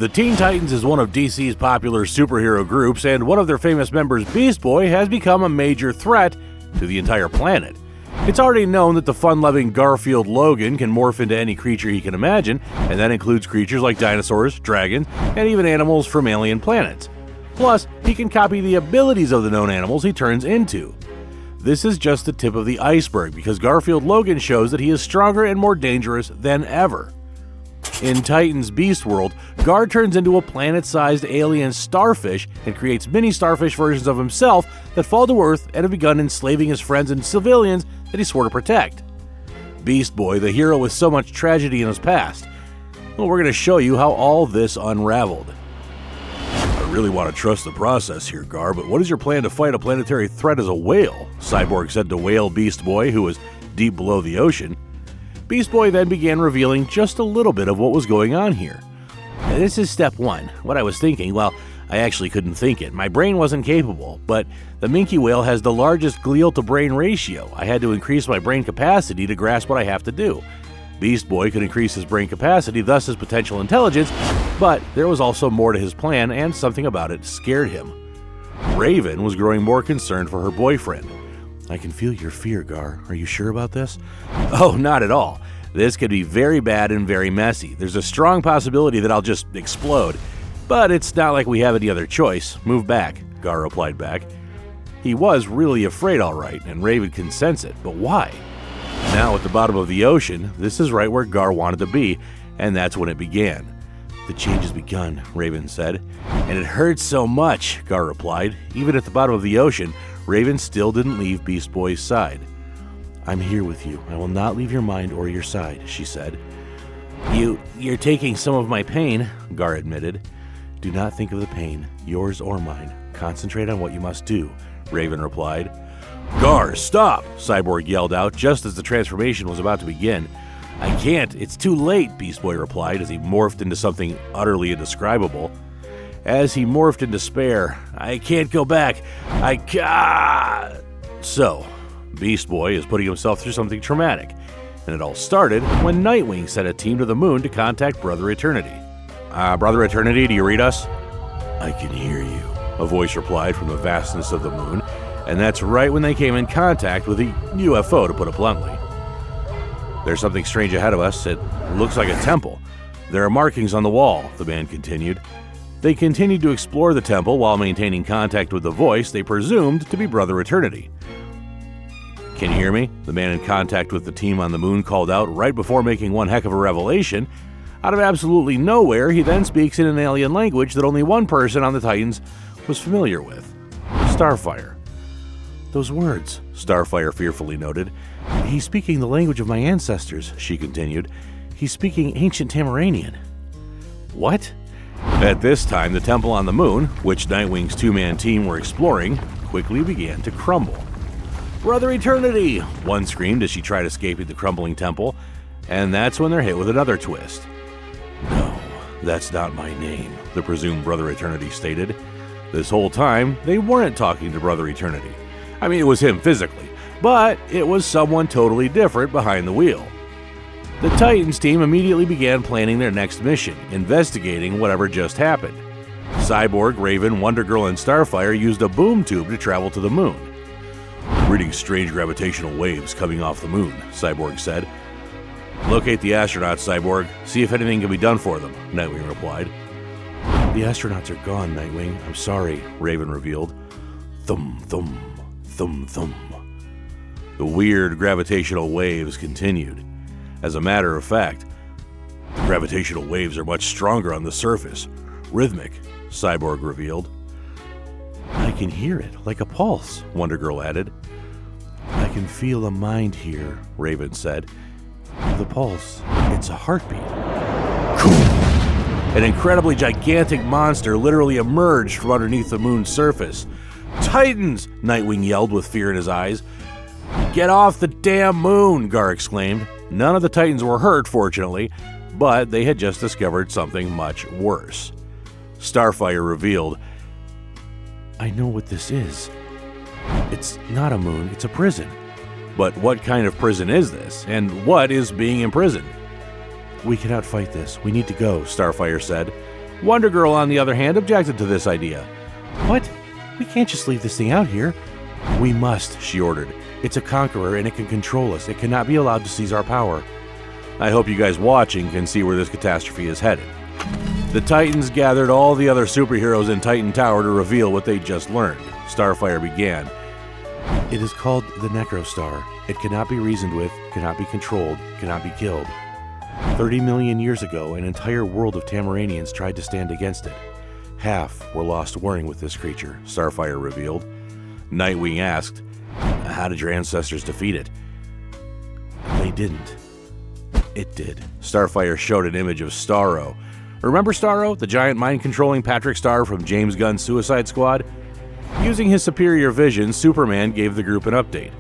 The Teen Titans is one of DC's popular superhero groups, and one of their famous members, Beast Boy, has become a major threat to the entire planet. It's already known that the fun-loving Garfield Logan can morph into any creature he can imagine, and that includes creatures like dinosaurs, dragons, and even animals from alien planets. Plus, he can copy the abilities of the known animals he turns into. This is just the tip of the iceberg, because Garfield Logan shows that he is stronger and more dangerous than ever. In Titan's Beast World, Gar turns into a planet-sized alien starfish and creates mini starfish versions of himself that fall to Earth and have begun enslaving his friends and civilians that he swore to protect. Beast Boy, the hero with so much tragedy in his past. Well, we're going to show you how all this unraveled. I really want to trust the process here, Gar, but what is your plan to fight a planetary threat as a whale? Cyborg said to Whale Beast Boy, who was deep below the ocean. Beast Boy then began revealing just a little bit of what was going on here. This is step one. What I was thinking, well, I actually couldn't think it. My brain wasn't capable, but the minke whale has the largest glial-to-brain ratio. I had to increase my brain capacity to grasp what I have to do. Beast Boy could increase his brain capacity, thus his potential intelligence, but there was also more to his plan, and something about it scared him. Raven was growing more concerned for her boyfriend. I can feel your fear, Gar. Are you sure about this? Oh, not at all. This could be very bad and very messy. There's a strong possibility that I'll just explode. But it's not like we have any other choice. Move back, Gar replied back. He was really afraid, all right, and Raven can sense it, but why? Now at the bottom of the ocean, this is right where Gar wanted to be, and that's when it began. The change has begun, Raven said. And it hurts so much, Gar replied. Even at the bottom of the ocean, Raven still didn't leave Beast Boy's side. I'm here with you. I will not leave your mind or your side, she said. You're taking some of my pain, Gar admitted. Do not think of the pain, yours or mine. Concentrate on what you must do, Raven replied. Gar, stop! Cyborg yelled out just as the transformation was about to begin. I can't, it's too late, Beast Boy replied as he morphed into something utterly indescribable. As he morphed in despair, I can't go back. So, Beast Boy is putting himself through something traumatic, and it all started when Nightwing sent a team to the moon to contact Brother Eternity. Brother Eternity, do you read us? I can hear you, a voice replied from the vastness of the moon, and that's right when they came in contact with a UFO, to put it bluntly. There's something strange ahead of us. It looks like a temple. There are markings on the wall, the man continued. They continued to explore the temple while maintaining contact with the voice they presumed to be Brother Eternity. Can you hear me? The man in contact with the team on the moon called out right before making one heck of a revelation. Out of absolutely nowhere, he then speaks in an alien language that only one person on the Titans was familiar with. Starfire. Those words, Starfire fearfully noted. He's speaking the language of my ancestors, she continued. He's speaking ancient Tamaranian. What? At this time, the temple on the moon, which Nightwing's two-man team were exploring, quickly began to crumble. Brother Eternity! One screamed as she tried escaping the crumbling temple, and that's when they're hit with another twist. No, that's not my name, the presumed Brother Eternity stated. This whole time, they weren't talking to Brother Eternity. I mean, it was him physically, but it was someone totally different behind the wheel. The Titans team immediately began planning their next mission, investigating whatever just happened. Cyborg, Raven, Wonder Girl, and Starfire used a boom tube to travel to the moon. Reading strange gravitational waves coming off the moon, Cyborg said. Locate the astronauts, Cyborg. See if anything can be done for them, Nightwing replied. The astronauts are gone, Nightwing. I'm sorry, Raven revealed. Thum, thum, thum, thum. The weird gravitational waves continued. As a matter of fact, the gravitational waves are much stronger on the surface. Rhythmic, Cyborg revealed. I can hear it, like a pulse, Wonder Girl added. I can feel a mind here, Raven said. The pulse, it's a heartbeat. An incredibly gigantic monster literally emerged from underneath the moon's surface. Titans! Nightwing yelled with fear in his eyes. Get off the damn moon, Gar exclaimed. None of the Titans were hurt, fortunately, but they had just discovered something much worse. Starfire revealed, I know what this is. It's not a moon, it's a prison. But what kind of prison is this, and what is being imprisoned? We cannot fight this. We need to go, Starfire said. Wonder Girl, on the other hand, objected to this idea. "What? We can't just leave this thing out here." "We must," she ordered. "It's a conqueror and it can control us. It cannot be allowed to seize our power." I hope you guys watching can see where this catastrophe is headed. The Titans gathered all the other superheroes in Titan Tower to reveal what they just learned. Starfire began. "It is called the Necro Star. It cannot be reasoned with, cannot be controlled, cannot be killed. 30 million years ago, an entire world of Tamaranians tried to stand against it. Half were lost warring with this creature," Starfire revealed. Nightwing asked, "How did your ancestors defeat it?" "They didn't. It did." Starfire showed an image of Starro. Remember Starro, the giant mind-controlling Patrick Star from James Gunn's Suicide Squad? Using his superior vision, Superman gave the group an update.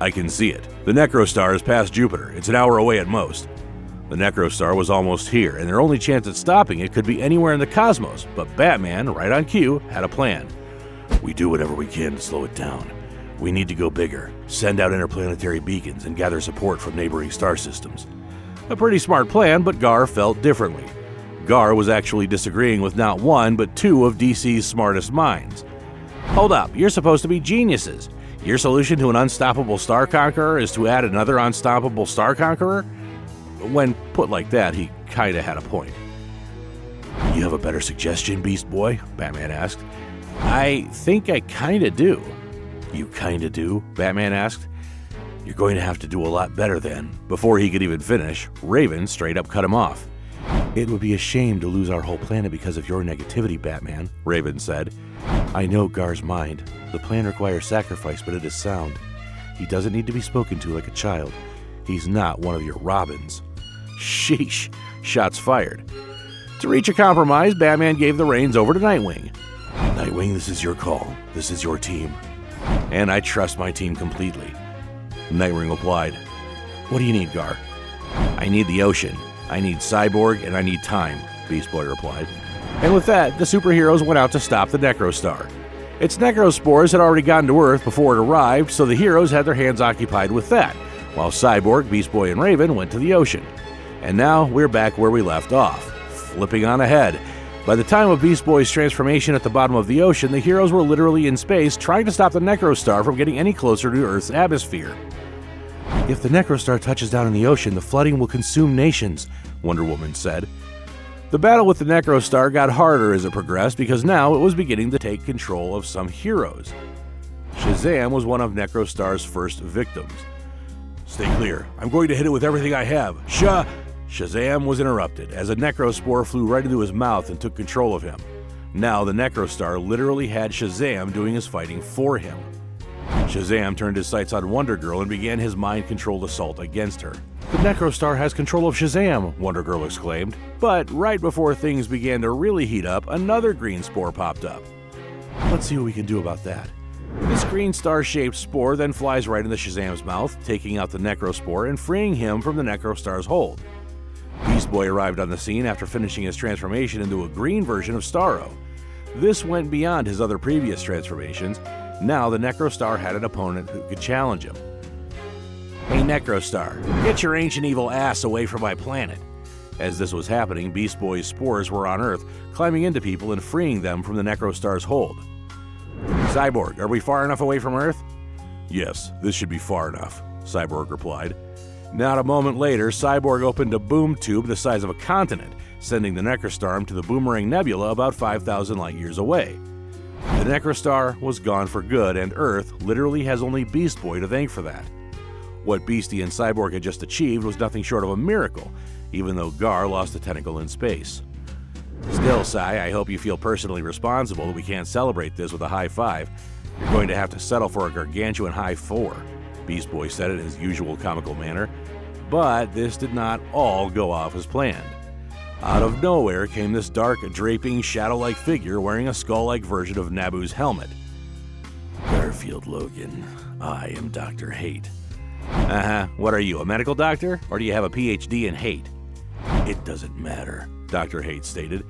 "I can see it. The Necro Star is past Jupiter. It's an hour away at most." The Necro Star was almost here, and their only chance at stopping it could be anywhere in the cosmos, but Batman, right on cue, had a plan. "We do whatever we can to slow it down. We need to go bigger, send out interplanetary beacons, and gather support from neighboring star systems." A pretty smart plan, but Gar felt differently. Gar was actually disagreeing with not one, but two of DC's smartest minds. "Hold up, you're supposed to be geniuses. Your solution to an unstoppable star conqueror is to add another unstoppable star conqueror?" When put like that, he kinda had a point. "You have a better suggestion, Beast Boy?" Batman asked. "I think I kinda do." "You kinda do?" Batman asked. "You're going to have to do a lot better then." Before he could even finish, Raven straight up cut him off. "It would be a shame to lose our whole planet because of your negativity, Batman," Raven said. "I know Gar's mind. The plan requires sacrifice, but it is sound. He doesn't need to be spoken to like a child. He's not one of your Robins." Sheesh, shots fired. To reach a compromise, Batman gave the reins over to Nightwing. "Nightwing, this is your call. This is your team." "And I trust my team completely." Nightwing replied, "What do you need, Gar?" "I need the ocean. I need Cyborg, and I need time," Beast Boy replied. And with that, the superheroes went out to stop the Necro Star. Its necrospores had already gotten to Earth before it arrived, so the heroes had their hands occupied with that, while Cyborg, Beast Boy, and Raven went to the ocean. And now we're back where we left off, flipping on ahead. By the time of Beast Boy's transformation at the bottom of the ocean, the heroes were literally in space trying to stop the Necro Star from getting any closer to Earth's atmosphere. "If the Necro Star touches down in the ocean, the flooding will consume nations," Wonder Woman said. The battle with the Necro Star got harder as it progressed because now it was beginning to take control of some heroes. Shazam was one of Necro Star's first victims. "Stay clear. I'm going to hit it with everything I have. Shazam was interrupted as a Necrospore flew right into his mouth and took control of him. Now the Necro Star literally had Shazam doing his fighting for him. Shazam turned his sights on Wonder Girl and began his mind-controlled assault against her. "The Necro Star has control of Shazam!" Wonder Girl exclaimed. But right before things began to really heat up, another green spore popped up. "Let's see what we can do about that." This green star-shaped spore then flies right into Shazam's mouth, taking out the Necrospore and freeing him from the Necro Star's hold. Beast Boy arrived on the scene after finishing his transformation into a green version of Starro. This went beyond his other previous transformations. Now the Necro Star had an opponent who could challenge him. "Hey Necro Star, get your ancient evil ass away from my planet." As this was happening, Beast Boy's spores were on Earth, climbing into people and freeing them from the Necro Star's hold. "Cyborg, are we far enough away from Earth?" "Yes, this should be far enough," Cyborg replied. Not a moment later, Cyborg opened a boom tube the size of a continent, sending the Necrostar to the Boomerang Nebula about 5,000 light-years away. The Necrostar was gone for good, and Earth literally has only Beast Boy to thank for that. What Beastie and Cyborg had just achieved was nothing short of a miracle, even though Gar lost a tentacle in space. Still, Cy, I hope you feel personally responsible that we can't celebrate this with a high five. You're going to have to settle for a gargantuan high four, Beast Boy said in his usual comical manner. But this did not all go off as planned. Out of nowhere came this dark, draping, shadow-like figure wearing a skull-like version of Naboo's helmet. "Garfield Logan, I am Dr. Hate." What are you, a medical doctor? Or do you have a PhD in hate? "It doesn't matter," Dr. Hate stated.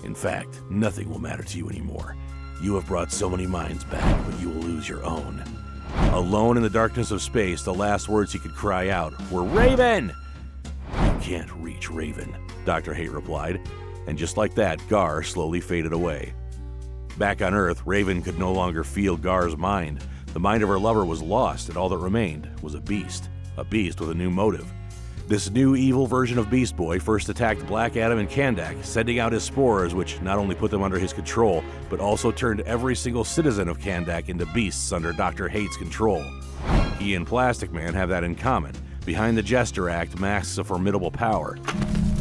"In fact, nothing will matter to you anymore. You have brought so many minds back, but you will lose your own." Alone in the darkness of space, the last words he could cry out were, "Raven!" "You can't reach Raven," Dr. Hate replied. And just like that, Gar slowly faded away. Back on Earth, Raven could no longer feel Gar's mind. The mind of her lover was lost, and all that remained was a beast with a new motive. This new evil version of Beast Boy first attacked Black Adam and Kandak, sending out his spores, which not only put them under his control, but also turned every single citizen of Kandak into beasts under Dr. Hate's control. He and Plastic Man have that in common. Behind the Jester Act masks a formidable power.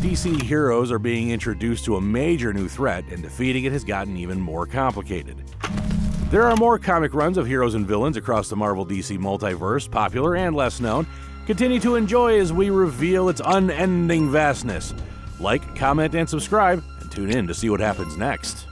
DC heroes are being introduced to a major new threat, and defeating it has gotten even more complicated. There are more comic runs of heroes and villains across the Marvel DC multiverse, popular and less known. Continue to enjoy as we reveal its unending vastness. Like, comment, and subscribe, and tune in to see what happens next.